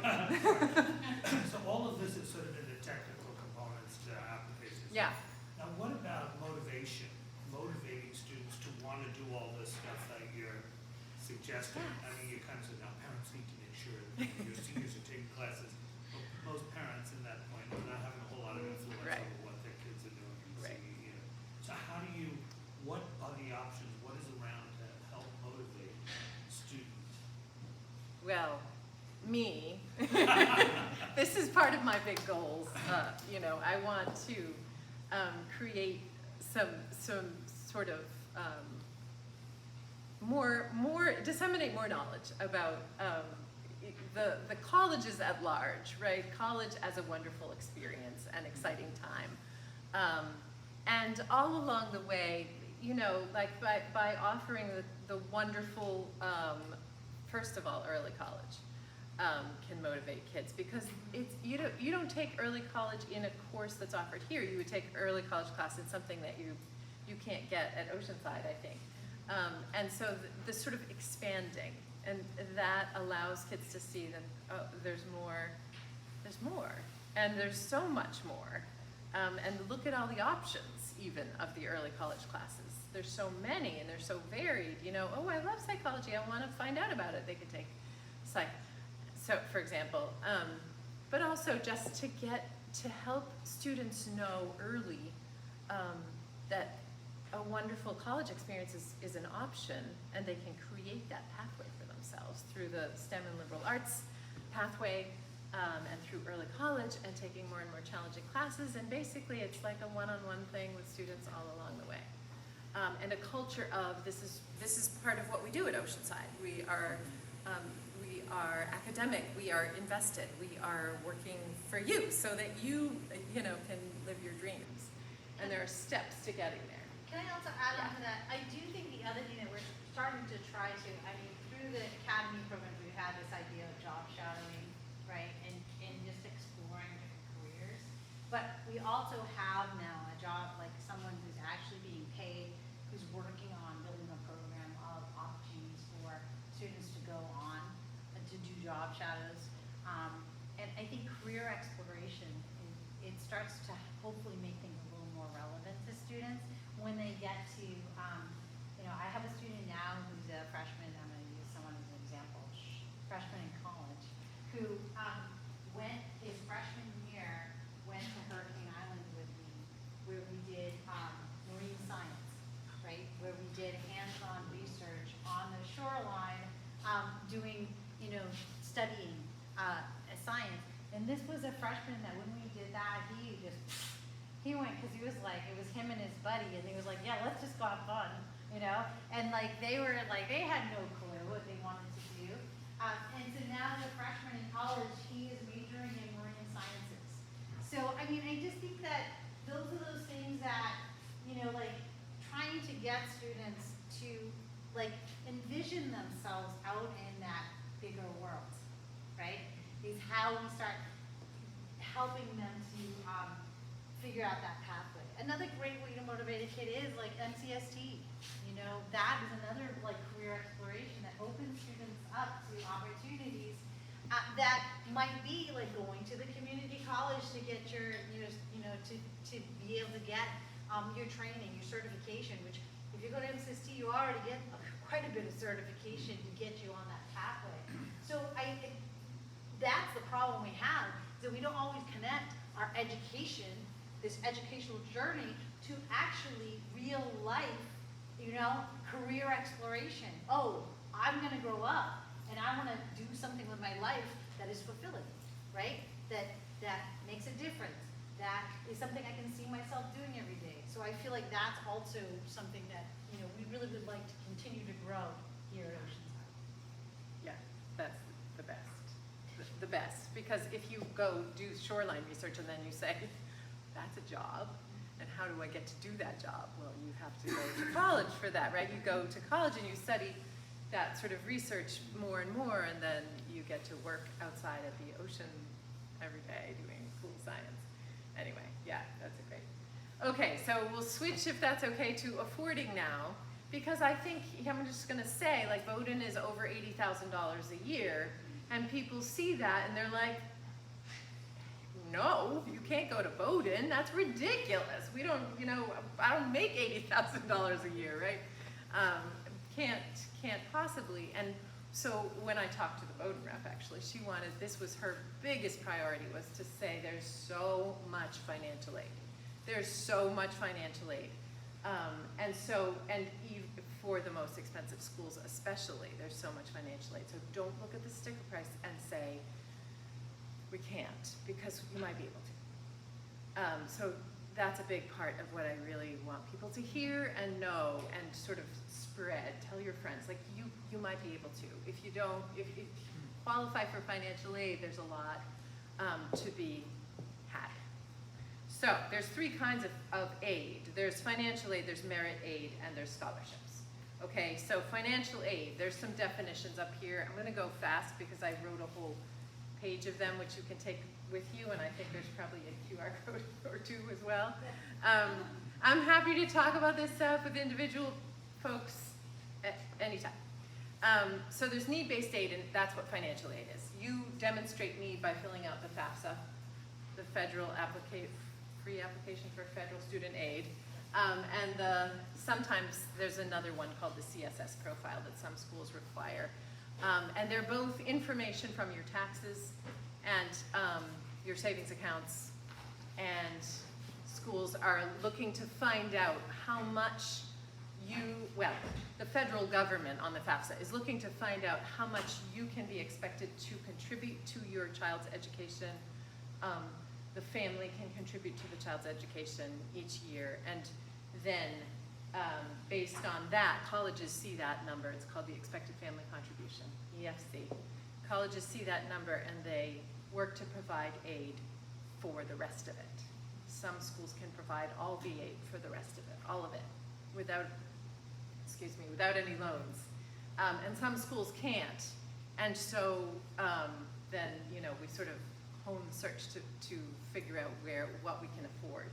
So all of this is sort of in the technical components to applications. Yeah. Now, what about motivation? Motivating students to want to do all this stuff that you're suggesting? Yes. I mean, you kind of said, now parents need to make sure that your seniors are taking classes. But most parents in that point are not having a whole lot of influence Right. over what their kids are doing in Right. senior year. So how do you, what are the options? What is around to help motivate students? Well, me. This is part of my big goals. You know, I want to create some sort of disseminate more knowledge about the colleges at large, right? College as a wonderful experience and exciting time. And all along the way, you know, like by offering the wonderful, first of all, early college can motivate kids, because you don't take early college in a course that's offered here. You would take early college class in something that you can't get at Oceanside, I think. And so the sort of expanding, and that allows kids to see that there's more, and there's so much more. And look at all the options even of the early college classes. There's so many and they're so varied. You know, oh, I love psychology, I want to find out about it. They could take psych. So, for example, but also just to help students know early that a wonderful college experience is an option, and they can create that pathway for themselves through the STEM and liberal arts pathway, and through early college, and taking more and more challenging classes. And basically, it's like a one-on-one thing with students all along the way, and a culture of this is part of what we do at Oceanside. We are academic, we are invested, we are working for you so that you know, can live your dreams. And there are steps to getting there. Can I also add on to that? I do think the other thing that we're starting to try to, I mean, through the academy programs, we've had this idea of job shadowing, right? And just exploring different careers. But we also have now a job, like someone who's actually being paid, who's working on building a program of opportunities for students to go on and to do job shadows. And I think career exploration, it starts to hopefully make things a little more relevant to students when they get to, you know, I have a student now who's a freshman. I'm going to use someone as an example, freshman in college, who went his freshman year, went to Hurricane Island with me, where we did marine science, right? Where we did hands-on research on the shoreline, doing, you know, studying science. And this was a freshman that when we did that, he went, because he was like, it was him and his buddy, and he was like, yeah, let's just go have fun, you know? And like, they had no clue what they wanted to do. And so now as a freshman in college, he is majoring in marine sciences. So, I mean, I just think that those are those things that, you know, like trying to get students to like envision themselves out in that bigger world, right? Is how we start helping them to figure out that pathway. Another great way to motivate a kid is like MCST. You know, that is another like career exploration that opens students up to opportunities that might be like going to the community college to get your, to be able to get your training, your certification, which if you go to MCST, you already get quite a bit of certification to get you on that pathway. So that's the problem we have, is that we don't always connect our education, this educational journey, to actually real life, you know, career exploration. Oh, I'm gonna grow up and I wanna do something with my life that is fulfilling, right? That makes a difference. that is something I can see myself doing every day. So I feel like that's also something that, you know, we really would like to continue to grow here at Oceanside. Yeah, that's the best. The best, because if you go do shoreline research and then you say, that's a job, and how do I get to do that job? Well, you have to go to college for that, right? You go to college and you study that sort of research more and more, and then you get to work outside at the ocean every day doing cool science. Anyway, yeah, that's a great. Okay, so we'll switch, if that's okay, to affording now, because I think, I'm just gonna say, like, Bowdoin is over $80,000 a year, and people see that and they're like, no, you can't go to Bowdoin, that's ridiculous. We don't, you know, I don't make $80,000 a year, right? Can't possibly. And so when I talked to the Bowdoin rep, actually, she wanted, this was her biggest priority, was to say there's so much financial aid. There's so much financial aid. And even for the most expensive schools especially, there's so much financial aid. So don't look at the sticker price and say, we can't, because you might be able to. So that's a big part of what I really want people to hear and know and sort of spread. Tell your friends, like you might be able to. If you don't, if you qualify for financial aid, there's a lot to be had. So there's three kinds of aid. There's financial aid, there's merit aid, and there's scholarships. Okay, so financial aid, there's some definitions up here. I'm gonna go fast because I wrote a whole page of them, which you can take with you, and I think there's probably a QR code or two as well. I'm happy to talk about this stuff with individual folks at any time. So there's need-based aid, and that's what financial aid is. You demonstrate need by filling out the FAFSA, the federal free application for federal student aid. And sometimes there's another one called the CSS profile that some schools require. And they're both information from your taxes and your savings accounts, and schools are looking to find out how much the federal government on the FAFSA is looking to find out how much you can be expected to contribute to your child's education. The family can contribute to the child's education each year, and then based on that, colleges see that number. It's called the expected family contribution, EFC. Colleges see that number and they work to provide aid for the rest of it. Some schools can provide all the aid for the rest of it, all of it, without any loans. And some schools can't. And so then, you know, we sort of hone the search to figure out what we can afford.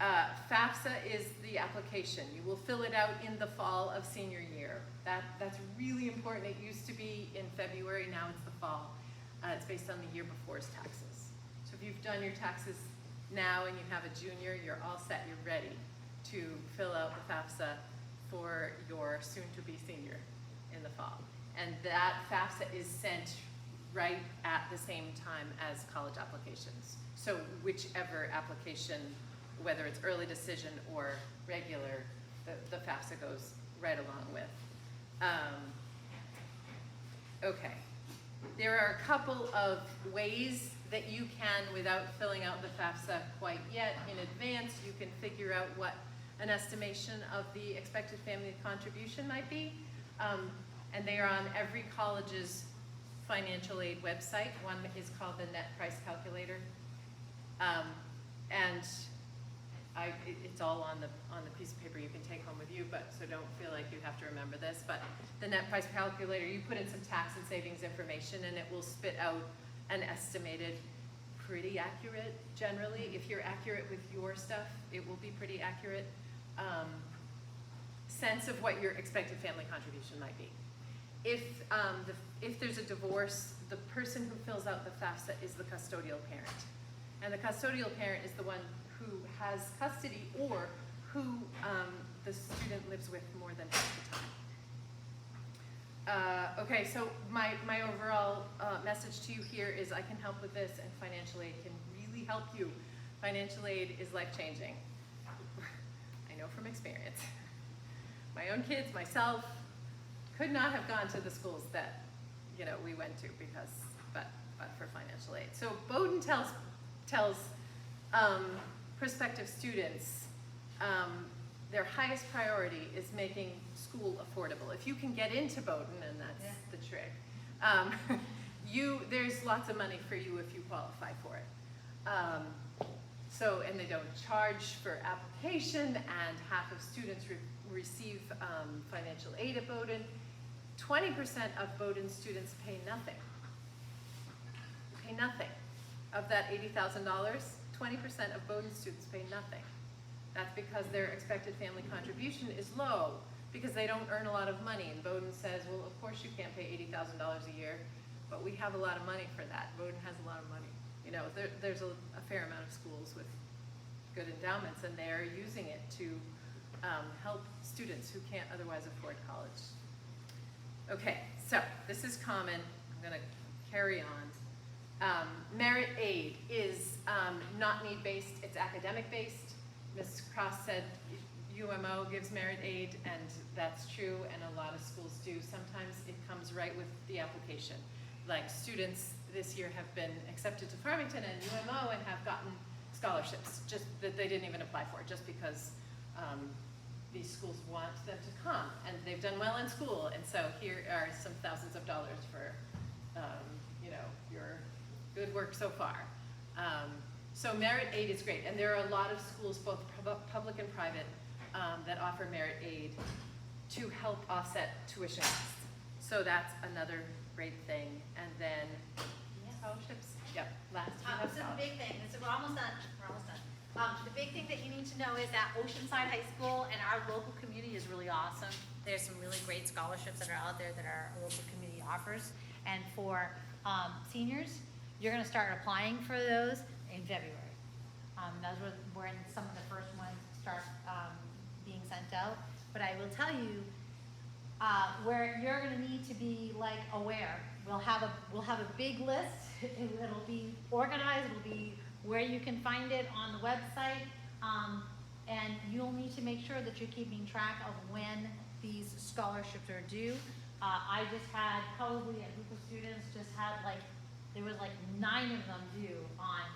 FAFSA is the application. You will fill it out in the fall of senior year. That's really important. It used to be in February, now it's the fall. It's based on the year before's taxes. So if you've done your taxes now and you have a junior, you're all set, you're ready to fill out the FAFSA for your soon-to-be senior in the fall. And that FAFSA is sent right at the same time as college applications. So whichever application, whether it's early decision or regular, the FAFSA goes right along with. Okay, there are a couple of ways that you can, without filling out the FAFSA quite yet in advance, you can figure out what an estimation of the expected family contribution might be. And they are on every college's financial aid website. One is called the net price calculator. It's all on the piece of paper you can take home with you, so don't feel like you have to remember this. But the net price calculator, you put in some tax and savings information and it will spit out an estimated, pretty accurate generally. If you're accurate with your stuff, it will be pretty accurate. Sense of what your expected family contribution might be. If there's a divorce, the person who fills out the FAFSA is the custodial parent. And the custodial parent is the one who has custody or who the student lives with more than half the time. Okay, so my overall message to you here is I can help with this, and financial aid can really help you. Financial aid is life-changing. I know from experience. My own kids, myself, could not have gone to the schools that we went to but for financial aid. So Bowdoin tells prospective students their highest priority is making school affordable. If you can get into Bowdoin, and that's the trick, there's lots of money for you if you qualify for it. And they don't charge for application, and half of students receive financial aid at Bowdoin. 20% of Bowdoin students pay nothing. Pay nothing. Of that $80,000, 20% of Bowdoin students pay nothing. That's because their expected family contribution is low, because they don't earn a lot of money. And Bowdoin says, well, of course you can't pay $80,000 a year, but we have a lot of money for that. Bowdoin has a lot of money. You know, there's a fair amount of schools with good endowments, and they're using it to help students who can't otherwise afford college. Okay, so this is common. I'm going to carry on. Merit aid is not need-based, it's academic-based. Ms. Cross said UMO gives merit aid, and that's true, and a lot of schools do. Sometimes it comes right with the application. Like students this year have been accepted to Farmington and UMO and have gotten scholarships, just that they didn't even apply for, just because these schools want them to come, and they've done well in school, and so here are some thousands of dollars for you know, your good work so far. So merit aid is great, and there are a lot of schools, both public and private, that offer merit aid to help offset tuition costs. So that's another great thing. And then scholarships. Yep. Last This is a big thing. We're almost done. We're almost done. The big thing that you need to know is that Oceanside High School and our local community is really awesome. There's some really great scholarships that are out there that our local community offers. And for seniors, you're going to start applying for those in February. Those were when some of the first ones start being sent out. But I will tell you, where you're going to need to be like aware. We'll have a big list. It'll be organized. It'll be where you can find it on the website, and you'll need to make sure that you're keeping track of when these scholarships are due. I just had probably a group of students there was like 9 of them due on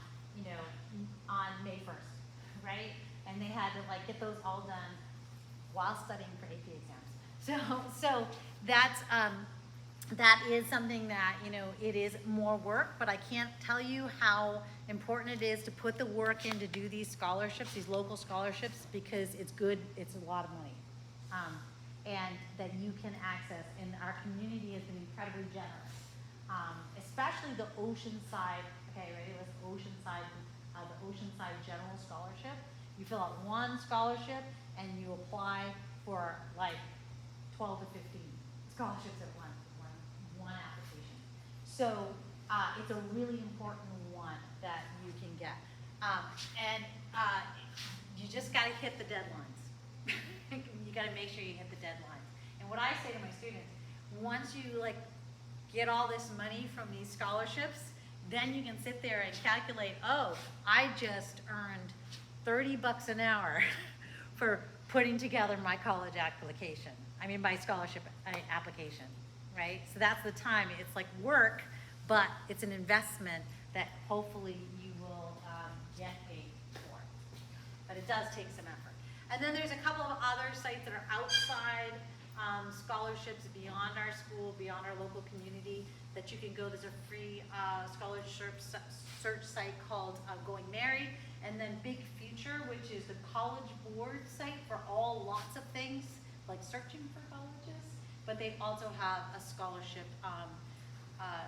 May 1st, right? And they had to like get those all done while studying for AP exams. So that's that is something that, it is more work, but I can't tell you how important it is to put the work in to do these scholarships, these local scholarships, because it's good, it's a lot of money, and that you can access, and our community has been incredibly generous, especially the Oceanside, okay, ready, let's Oceanside, the Oceanside General Scholarship. You fill out one scholarship, and you apply for like 12 to 15 scholarships at one application. So it's a really important one that you can get. You just got to hit the deadlines. You got to make sure you hit the deadlines. And what I say to my students, once you get all this money from these scholarships, then you can sit there and calculate, oh, I just earned $30 an hour for putting together my college application. My scholarship application, right? So that's the time. It's like work, but it's an investment that hopefully you will get paid for. But it does take some effort. And then there's a couple of other sites that are outside scholarships beyond our school, beyond our local community, that you can go. There's a free scholarship search site called Going Merry, and then Big Future, which is the College Board site for lots of things, like searching for colleges, but they also have a scholarship,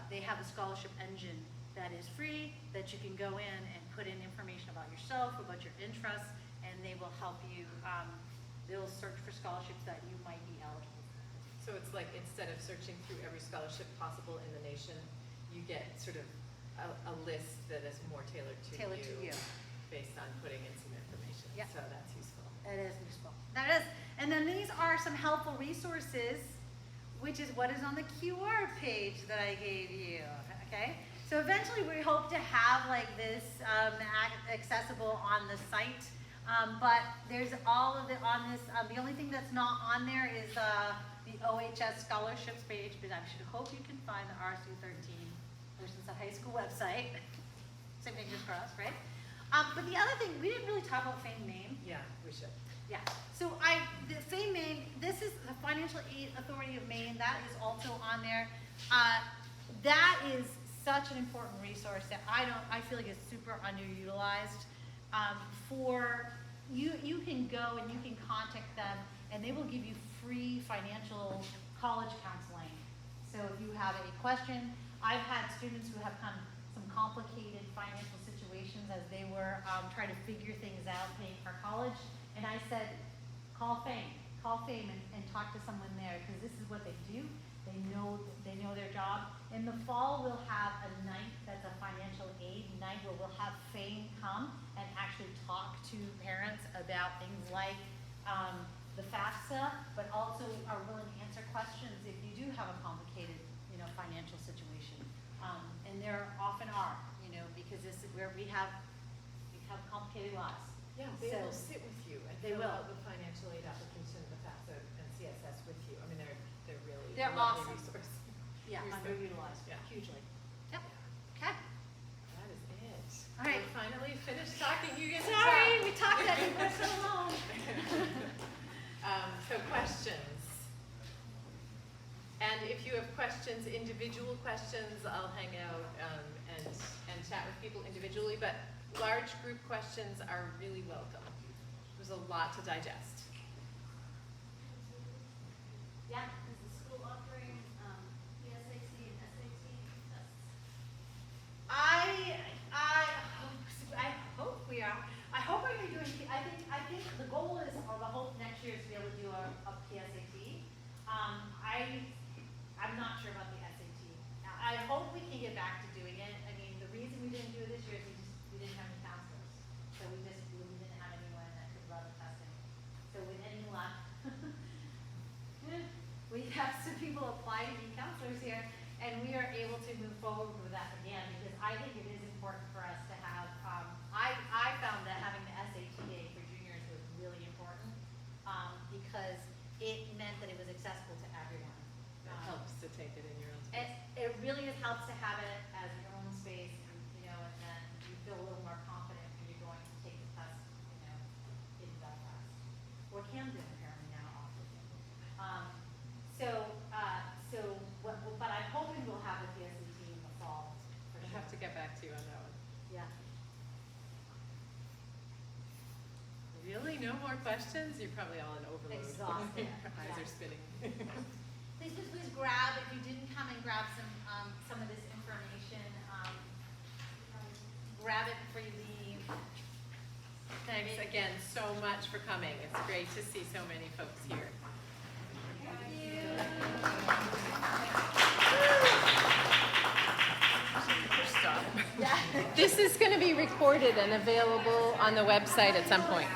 they have a scholarship engine that is free, that you can go in and put in information about yourself, about your interests, and they will help you, they'll search for scholarships that you might be eligible for. So it's like, instead of searching through every scholarship possible in the nation, you get sort of a list that is more tailored to you. Based on putting in some information. Yep. So that's useful. That is useful. That is. And then these are some helpful resources, which is what is on the QR page that I gave you. Okay? So eventually we hope to have this accessible on the site. But there's all of it on this. The only thing that's not on there is the OHS scholarships page, but I should hope you can find the RC13 versus the high school website. So fingers crossed, right? But the other thing, we didn't really talk about fame name. Yeah, we should. Yeah, so the fame name, this is the Financial Aid Authority of Maine, that is also on there. That is such an important resource that I feel like it's super underutilized. You can go and you can contact them and they will give you free financial college counseling. So if you have a question, I've had students who have come some complicated financial situations as they were trying to figure things out paying for college. And I said, call FAME and talk to someone there because this is what they do. They know their job. In the fall, we'll have a night that's a financial aid night where we'll have FAME come and actually talk to parents about things like the FAFSA, but also are willing to answer questions if you do have a complicated, financial situation. And there often are, because this is where we have complicated lives. Yeah, they So- will sit with you and They fill will. out the financial aid application, the FAFSA and CSS with you. I mean, they're really They're a lovely awesome. resource. Yeah, Resource. underutilized, Yeah. hugely. Yep, okay. That is it. All right. We're finally finished talking. You get to Sorry, talk. we talked at you for so long. So questions. And if you have questions, individual questions, I'll hang out and chat with people individually, but large group questions are really welcome. There's a lot to digest. Yeah, is the school offering PSAT and SAT tests? I hope we are. I hope we're gonna be doing, I think the goal is, or the hope next year is to be able to do a PSAT. I'm not sure about the SAT. Now, I hope we can get back to doing it. I mean, the reason we didn't do it this year is we didn't have any counselors. So we didn't have anyone that could run the testing. So with any luck, we have some people apply to be counselors here, and we are able to move forward with that again, because I think it is important for us to have, I found that having the SATA for juniors was really important, because it meant that it was accessible to everyone. It helps to take it in your own space. It really helps to have it as your own space, and, and then you feel a little more confident when you're going to take the test, in Belfast. Or Camden apparently now offers it. But I'm hoping we'll have the PSAT in the fall, for I'll sure. have to get back to you on that one. Yeah. Really? No more questions? You're probably all in overload. Exhausted. Your eyes Yeah. are spinning. Please grab, if you didn't come and grab some of this information, grab it before you leave. Thanks again so much for coming. It's great to see so many folks here. Yeah. This is going to be recorded and available on the website at some point.